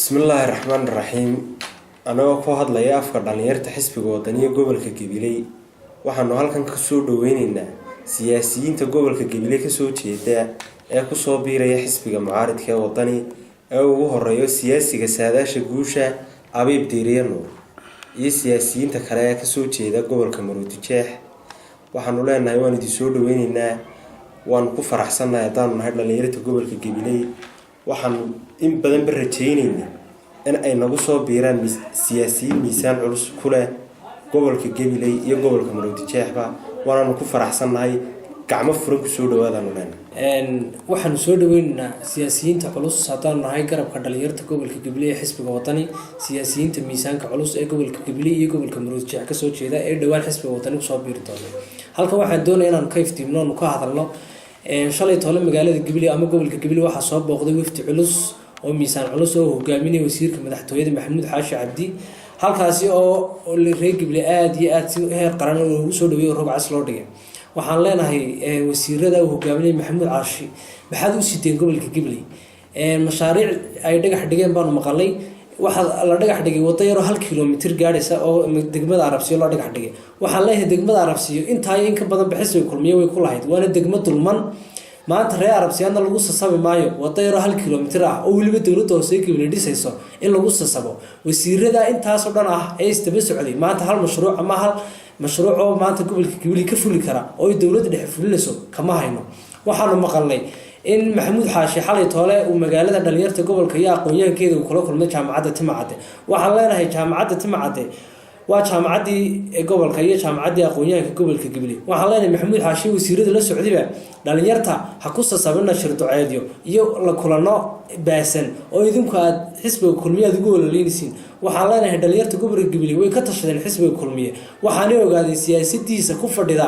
بسم الله الرحمن الرحيم أنا وفهد لي أفكار دانيرت حسب وطنية قبل كجبلي وحنا هالكن كسور دويننا سياسيين تقبل كجبلي كسور شيء أكو صابير حسب معارض كوطني أو هو الرئيس سياسي كسادة شجوشة أبي بديرينه سياسيين تكرايا كسور شيء قبل كمروديشة وحنا لنا هيوان تسور دويننا وانكفر أحسننا يدان هذا دانيرت قبل كجبلي waxaan in badan barajeenayna in ay nagu soo biiraan siyaasiyiin miisaan culus ku leh gobolka Gabiley iyo gobolka Maroodijeexba waana ku faraxsanahay gacmo furan ku soo dhawaadaan waxaan soo dhaweynaa siyaasiyiinta culus hadaan nahay garabka dhalinyarada gobolka Gabiley ee xisbiga wadani siyaasiyiinta miisaanka culus ee gobolka Gabiley iyo gobolka Maroodijeex ka soo jeeda ee dhawaan xisbiga wadani ku soo biiri doona halka waxaan doonayaa inaan ka iftiimno ka hadalno shalay toole magaalada Gabiley ama gobolka Gabiley waxa soo booqday wafdi culus oo miisaan culus oo hogaaminaya wasiirka madaxtooyada Maxamuud Xaashi Cabdi halkaasi oo reer Gabiley aad iyo aad si heer qaran oo soo dhaweeyay rogcas loo dhigay waxaan leenahay wasiirada uu hogaaminaya Maxamuud Xaashi maxaad u sideen gobolka Gabiley mashaariic ay dhagax dhigeen baan maqalay waxa la dhagax dhigay wada yar oo 1 kiiloomitir gaaraysa oo degmada Arabsiyo loo dhagax dhigay waxaan leeyahay degmada Arabsiyo inta in ka badan bixisay kulmiye way ku lahayd waana degmad dulman maanta reer Arabsiyana lagu sasabi maayo wada yar oo 1 kiiloomitir ah oo waliba dawladda hoose Gabiley dhisayso in lagu sasabo wasiirada intaas oo dhan ah ee istaba socday maanta hal mashruuc ama hal mashruuc oo maanta gobolka Gabiley ka fuli kara oo dawladda dhexe fulinayso kama hayno waxaan maqalnay in Maxamuud Xaashi xalay toole uu magaalada dhalinyarta gobolka iyo aqoonyahankeeda uu kula kulmay jaamacadda Timacade waxaan leenahay jaamacadda Timacade waa jaamacadii gobolka iyo jaamacadii aqoonyahanka gobolka Gabiley waxaan leenahay Maxamuud Xaashi wasiirada la socdayba dhalinyarta ha ku sasabina shirduceedyo iyo la kulano baasan oo idinku aad xisbiga kulmiyeed ugu walaaleynaysiin waxaan leenahay dhalinyarta gobolka Gabiley way ka tashadeen xisbiga kulmiye waxaan ogaadeen siyaasadiisa ku fadhida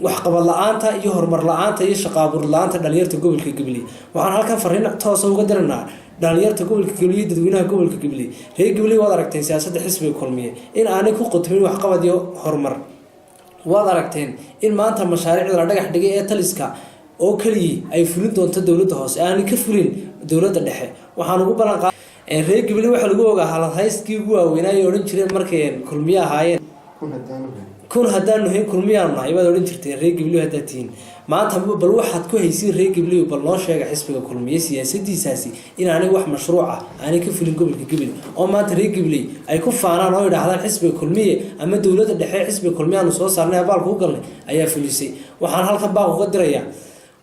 wax qabad la'aanta iyo horumar la'aanta iyo shaqo abuur la'aanta dhalinyarta gobolka Gabiley waxaan halkan fariin toos uga diranaa dhalinyarta gobolka Gabiley dadweynaha gobolka Gabiley reer Gabiley waad aragteen siyaasadda xisbiga kulmiye in aanay ku qodmin wax qabad iyo horumar waad aragteen in maanta mashaariicda la dhagax dhigay ee taliska oo kaliya ay fulin doonto dawladda hoose aanay ka fulin dawladda dhexe waxaan ugu balan qaaday reer Gabiley waxa lagu ogaa halhayskii ugu weynaa ee oran jireen markay kulmiye ahaayeen kun hadaan nuhin kulmiyaan nahay waad oran jirtay reer Gabiley hadaatiin maanta bal waxaad ku haysiin reer Gabiley bal noo sheega xisbiga kulmiye siyaasadiisaasi in aanay wax mashruuc ah aanay ka fulin gobolka Gabiley oo maanta reer Gabiley ay ku faanaan oo yiraahdaan xisbiga kulmiye ama dawladda dhexe xisbiga kulmiye aanu soo saarnay abaalka u galnay ayaa fulisay waxaan halkan baa uga dirayaa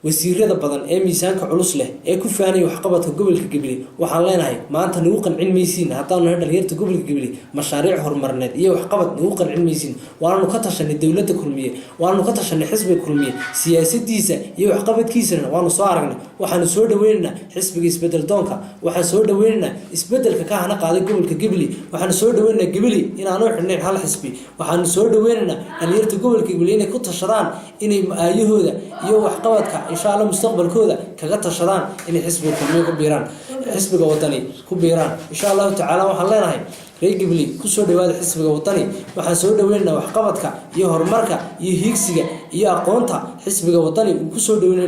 wasiirada badan ee miisaanka culus leh ee ku faanay wax qabadka gobolka Gabiley waxaan leenahay maanta nagu qancin maysiin hadaan nahay dhalinyarta gobolka Gabiley mashaariic horumarineed iyo wax qabad nagu qancin maysiin waanu ka tashanay dawladda kulmiye waanu ka tashanay xisbiga kulmiye siyaasadiisa iyo wax qabadkiisana waanu soo aragnay waxaanu soo dhaweynaynaa xisbiga isbedel doonka waxaan soo dhaweynaynaa isbedelka ka hana qaaday gobolka Gabiley waxaan soo dhaweynaynaa Gabiley in aanu xidhnayn hal xisbi waxaan soo dhaweynaynaa dhalinyarta gobolka Gabiley inay ku tashadaan inay aayahooda iyo wax qabadka إن شاء الله مستقبل كذا كجت شران إن حسب الكلمة كبيران حسب الوطني كبيران إن شاء الله تعالى وحلينا هاي ريج بلي كسر دواد حسب الوطني وحسود دوينا وحقبتك يهرمرك يهيكسك يأقونتها حسب الوطني وكسر دوينا